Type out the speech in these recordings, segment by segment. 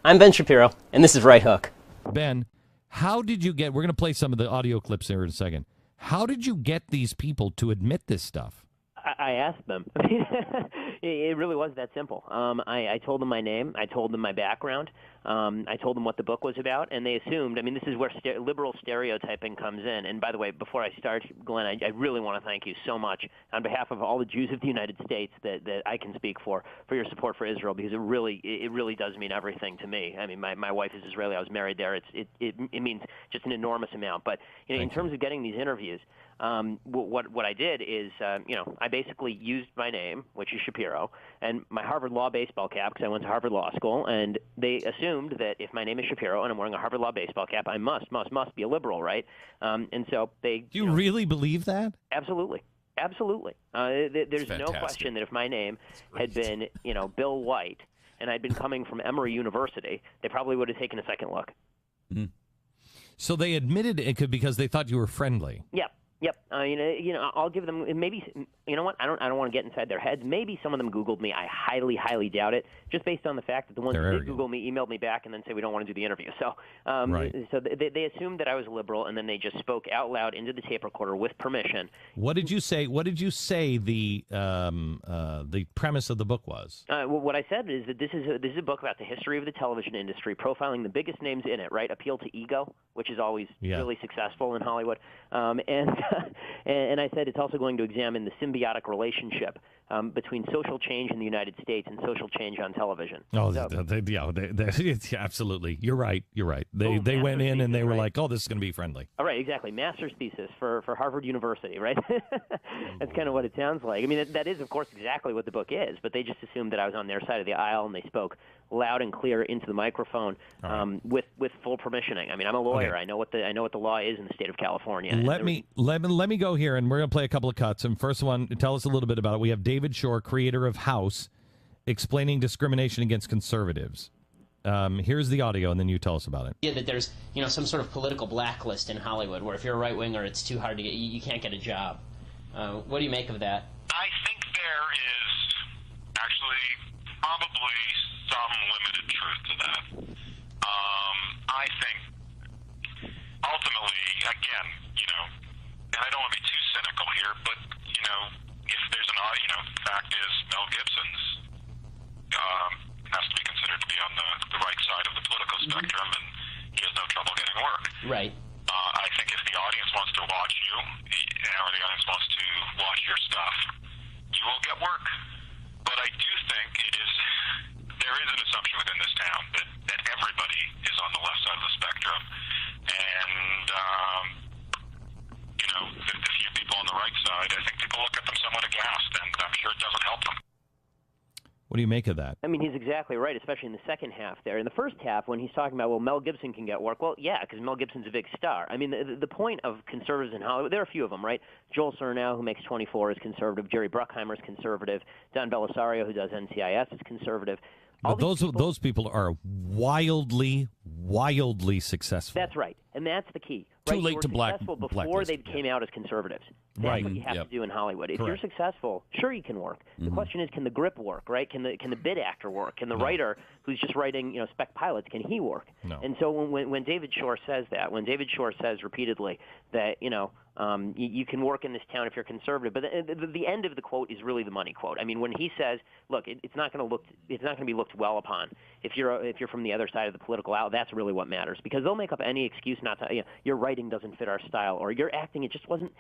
I'm Ben Shapiro, and this is Right Hook. Ben, how did you get... We're going to play some of the audio clips here in a second. How did you get these people to admit this stuff? I asked them. It really was that simple. I told them my name. I told them my background. I told them what the book was about, and they assumed. I mean, this is where liberal stereotyping comes in. And by the way, before I start, Glenn, I really want to thank you so much on behalf of all the Jews of the United States that I can speak for your support for Israel, because it really does mean everything to me. I mean, my wife is Israeli. I was married there. It means just an enormous amount. But in terms of getting these interviews, what I did is, I basically used my name, which is Shapiro, and my Harvard Law baseball cap, because I went to Harvard Law School, and they assumed that if my name is Shapiro and I'm wearing a Harvard Law baseball cap, I must be a liberal, right? And so they... Do you really believe that? Absolutely. There's no question that if my name had been, Bill White, and I'd been coming from Emory University, they probably would have taken a second look. Mm-hmm. So they admitted it because they thought you were friendly. Yep. I'll give them maybe. You know what? I don't want to get inside their heads. Maybe some of them Googled me. I highly doubt it, just based on the fact that the ones who did Google me emailed me back and then said we don't want to do the interview. So, so they assumed that I was a liberal, and then they just spoke out loud into the tape recorder with permission. What did you say? What did you say the premise of the book was? What I said is that this is a book about the history of the television industry, profiling the biggest names in it. Right, appeal to ego, which is always really successful in Hollywood, and I said it's also going to examine the symbiotic relationship between social change in the United States and social change on television. Oh, absolutely. You're right. They went in and they were like, oh, this is going to be friendly. All right, exactly. Master's thesis for Harvard University, right? That's kind of what it sounds like. I mean, that is, of course, exactly what the book is, but they just assumed that I was on their side of the aisle, and they spoke loud and clear into the microphone with full permissioning. I mean, I'm a lawyer. Okay. I know what the law is in the state of California. Let me go here, and we're going to play a couple of cuts. And first one, tell us a little bit about it. We have David Shore, creator of House, explaining discrimination against conservatives. Here's the audio, and then you tell us about it. Yeah, that there's some sort of political blacklist in Hollywood where if you're a right winger, it's too hard to get. You can't get a job. What do you make of that? I think there is actually probably some limited truth to that. I think ultimately, again, and I don't want to be too cynical here, but if there's the fact is Mel Gibson's has to be considered to be on the right side of the political spectrum, and he has no trouble getting work. Right. I think if the audience wants to watch you, or the audience wants to watch your stuff, you will get work. But I do think there is an assumption within this town that everybody is on the left side of the spectrum, and the few people on the right side, I think people look at them somewhat aghast, and I'm sure it doesn't help them. What do you make of that? I mean, he's exactly right, especially in the second half there. In the first half, when he's talking about, well, Mel Gibson can get work, well, yeah, because Mel Gibson's a big star. I mean, the point of conservatives in Hollywood, there are a few of them, right? Joel Surnow, who makes 24, is conservative. Jerry Bruckheimer is conservative. Don Belisario, who does NCIS, is conservative. But those people are wildly successful. That's right, and that's the key. Too right? late to before blacklist. they came out as conservatives. That's right. what you have to do in Hollywood. If Correct. you're successful, sure you can work. The question is, can the grip work? Right? Can the bid actor work? Can the writer who's just writing spec pilots, can he work? No. And so when David Shore says that, when David Shore says repeatedly that you can work in this town if you're conservative, but the end of the quote is really the money quote. I mean, when he says, look, it's not going to be looked well upon if you're from the other side of the political aisle. That's really what matters, because they'll make up any excuse not to. Your writing doesn't fit our style, or your acting it just wasn't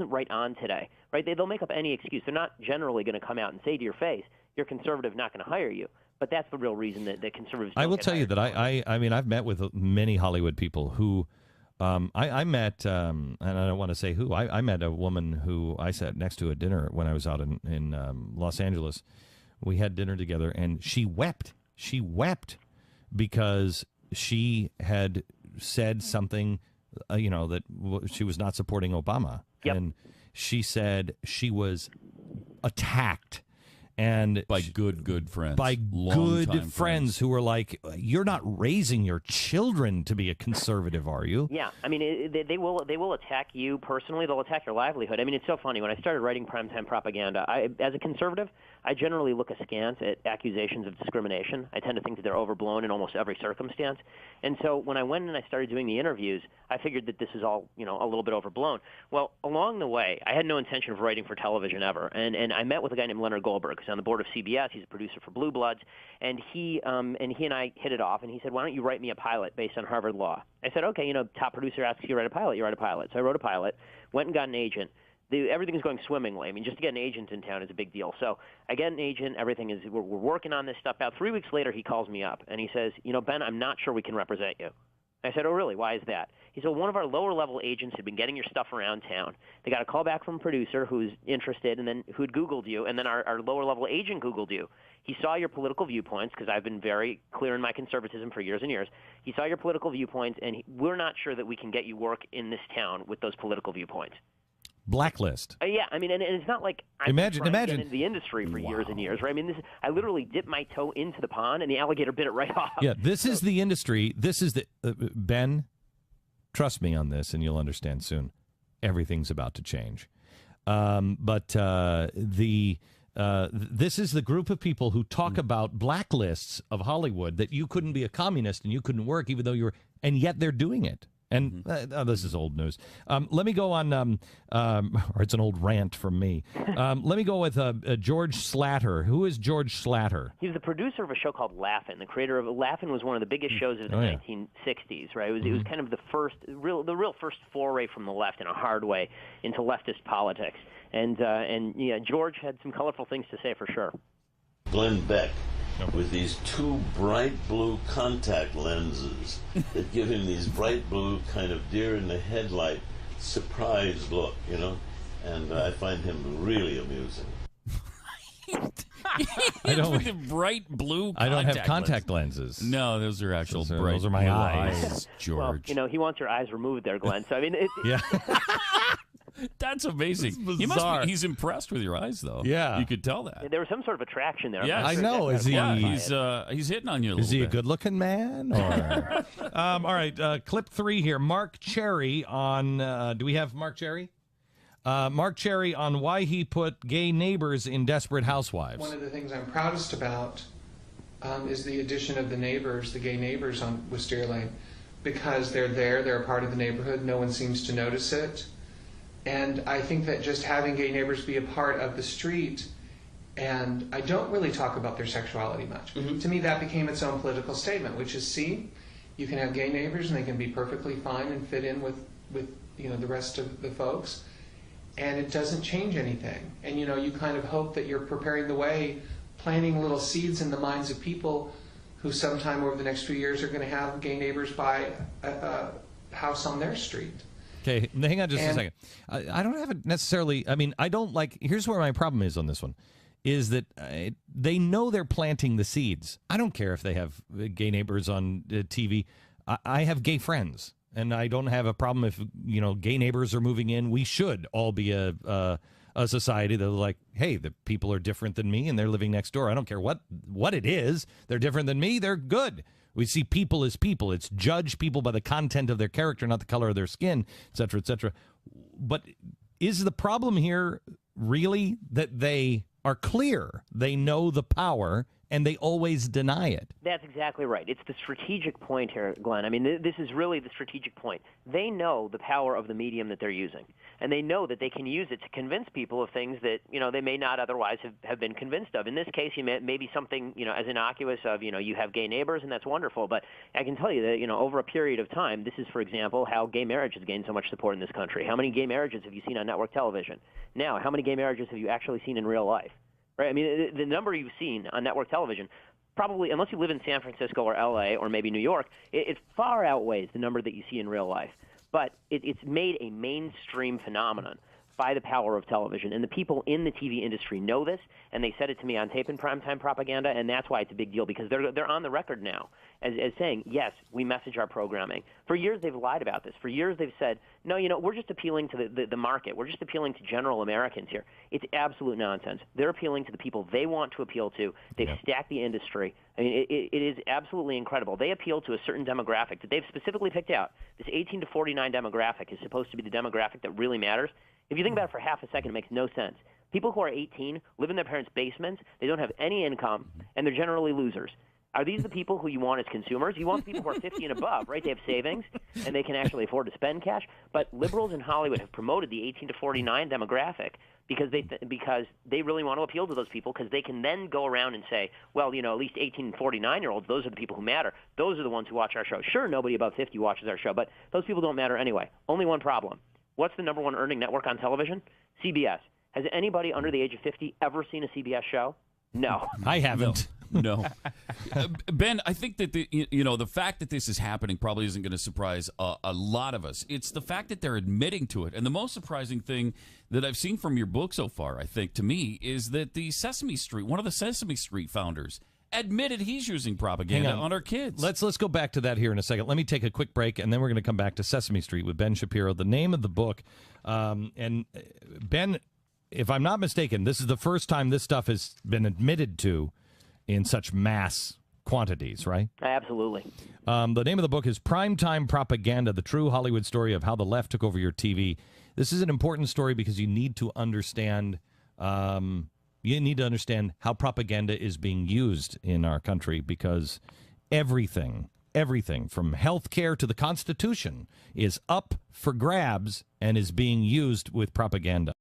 right on today. Right? They'll make up any excuse. They're not generally going to come out and say to your face, "You're conservative, not going to hire you." But that's the real reason that conservatives. I will tell you that I mean, I've met with many Hollywood people who. I met, and I don't want to say who, I met a woman who I sat next to at dinner when I was out in Los Angeles. We had dinner together, and she wept. She wept because she had said something, that she was not supporting Obama. Yep. And she said she was attacked. And by good friends. By good friends who were like, you're not raising your children to be a conservative, are you? Yeah. I mean, they will attack you personally. They'll attack your livelihood. I mean, it's so funny. When I started writing primetime propaganda, as a conservative, I generally look askance at accusations of discrimination. I tend to think that they're overblown in almost every circumstance. And so when I went and I started doing the interviews, I figured that this is all, a little bit overblown. Well, along the way, I had no intention of writing for television ever. And I met with a guy named Leonard Goldberg, who's on the board of CBS. He's a producer for Blue Bloods. And he and I hit it off, and he said, why don't you write me a pilot based on Harvard Law? I said, okay, top producer asks you to write a pilot, you write a pilot. So I wrote a pilot, went and got an agent. Everything is going swimmingly. I mean, just to get an agent in town is a big deal. So I get an agent. Everything is we're working on this stuff. About 3 weeks later, he calls me up, and he says, Ben, I'm not sure we can represent you. I said, oh, really? Why is that? He said, one of our lower-level agents had been getting your stuff around town. They got a call back from a producer who's interested and then who'd Googled you, and then our lower-level agent Googled you. He saw your political viewpoints, because I've been very clear in my conservatism for years and years. He saw your political viewpoints, and we're not sure that we can get you work in this town with those political viewpoints. Blacklist. Yeah, I mean, and it's not like I've imagine been in the industry for years and years, right? I mean, I literally dipped my toe into the pond, and the alligator bit it right off. Yeah, this is the industry. This is the Ben. Trust me on this, and you'll understand soon. Everything's about to change. This is the group of people who talk about blacklists of Hollywood, that you couldn't be a communist and you couldn't work even though you were, and yet they're doing it. And this is old news. Let me go on, or it's an old rant from me. Let me go with George Slatter. Who is George Slatter? He's the producer of a show called Laugh-In. The creator of Laugh-In was one of the biggest shows of the 1960s, right? It was kind of the real first foray from the left in a hard way into leftist politics. And George had some colorful things to say for sure. Glenn Beck, with these two bright blue contact lenses that give him these bright blue kind of deer in the headlight surprised look, and I find him really amusing. I don't with the bright blue. I don't have contact lenses. No, those are actual bright. Those are my eyes, George. Well, he wants your eyes removed there, Glenn. So I mean, yeah. That's amazing. He's impressed with your eyes, though. Yeah, you could tell that. There was some sort of attraction there. Yeah, I know. Is he? He's hitting on you. Is he a good-looking man? Or... all right. Clip 3 here. Mark Cherry on. Do we have Mark Cherry? Mark Cherry on why he put gay neighbors in Desperate Housewives. One of the things I'm proudest about is the addition of the gay neighbors on Wisteria Lane, because they're there, they're a part of the neighborhood, no one seems to notice it. And I think that just having gay neighbors be a part of the street, and I don't really talk about their sexuality much. To me, that became its own political statement, which is, see, you can have gay neighbors and they can be perfectly fine and fit in with the rest of the folks, and it doesn't change anything. And you kind of hope that you're preparing the way, planting little seeds in the minds of people who sometime over the next few years are going to have gay neighbors buy a house on their street. Okay, hang on just a second. I don't have it necessarily. I mean, I don't like. Here's where my problem is on this one, is that they know they're planting the seeds. I don't care if they have gay neighbors on TV. I have gay friends, and I don't have a problem if gay neighbors are moving in. We should all be a society that like, hey, the people are different than me, and they're living next door. I don't care what it is. They're different than me. They're good. We see people as people. It's judge people by the content of their character, not the color of their skin, et cetera, et cetera. But is the problem here really that they are clear, they know the power, and they always deny it? That's exactly right. It's the strategic point here, Glenn. I mean, this is really the strategic point. They know the power of the medium that they're using, and they know that they can use it to convince people of things that, they may not otherwise have been convinced of. In this case, maybe something, as innocuous of, you have gay neighbors, and that's wonderful. But I can tell you that, over a period of time, this is, for example, how gay marriage has gained so much support in this country. How many gay marriages have you seen on network television? Now, how many gay marriages have you actually seen in real life? Right? I mean, the number you've seen on network television, probably, unless you live in San Francisco or L.A. or maybe New York, it far outweighs the number that you see in real life. But it's made a mainstream phenomenon by the power of television. And the people in the TV industry know this, and they said it to me on tape in primetime propaganda, and that's why it's a big deal, because they're on the record now as saying, yes, we message our programming. For years they've lied about this. For years they've said, no, we're just appealing to the market. We're just appealing to general Americans here. It's absolute nonsense. They're appealing to the people they want to appeal to. They've stacked the industry. I mean, it is absolutely incredible. They appeal to a certain demographic that they've specifically picked out. This 18 to 49 demographic is supposed to be the demographic that really matters. If you think about it for half a second, it makes no sense. People who are 18 live in their parents' basements. They don't have any income, and they're generally losers. Are these the people who you want as consumers? You want people who are 50 and above, right? They have savings, and they can actually afford to spend cash. But liberals in Hollywood have promoted the 18 to 49 demographic because they really want to appeal to those people, because they can then go around and say, well, at least 18 and 49-year-olds, those are the people who matter. Those are the ones who watch our show. Sure, nobody above 50 watches our show, but those people don't matter anyway. Only one problem. What's the number one earning network on television? CBS. Has anybody under the age of 50 ever seen a CBS show? No. I haven't. No. Ben, I think that the fact that this is happening probably isn't going to surprise a lot of us. It's the fact that they're admitting to it. And the most surprising thing that I've seen from your book so far, I think, to me, is that one of the Sesame Street founders, admitted he's using propaganda on our kids. Let's go back to that here in a second. Let me take a quick break, and then we're going to come back to Sesame Street with Ben Shapiro. The name of the book, and Ben, if I'm not mistaken, this is the first time this stuff has been admitted to in such mass quantities, right? Absolutely. The name of the book is Primetime Propaganda, the true Hollywood story of how the left took over your TV. This is an important story because you need to understand how propaganda is being used in our country, because everything from health care to the Constitution is up for grabs and is being used with propaganda.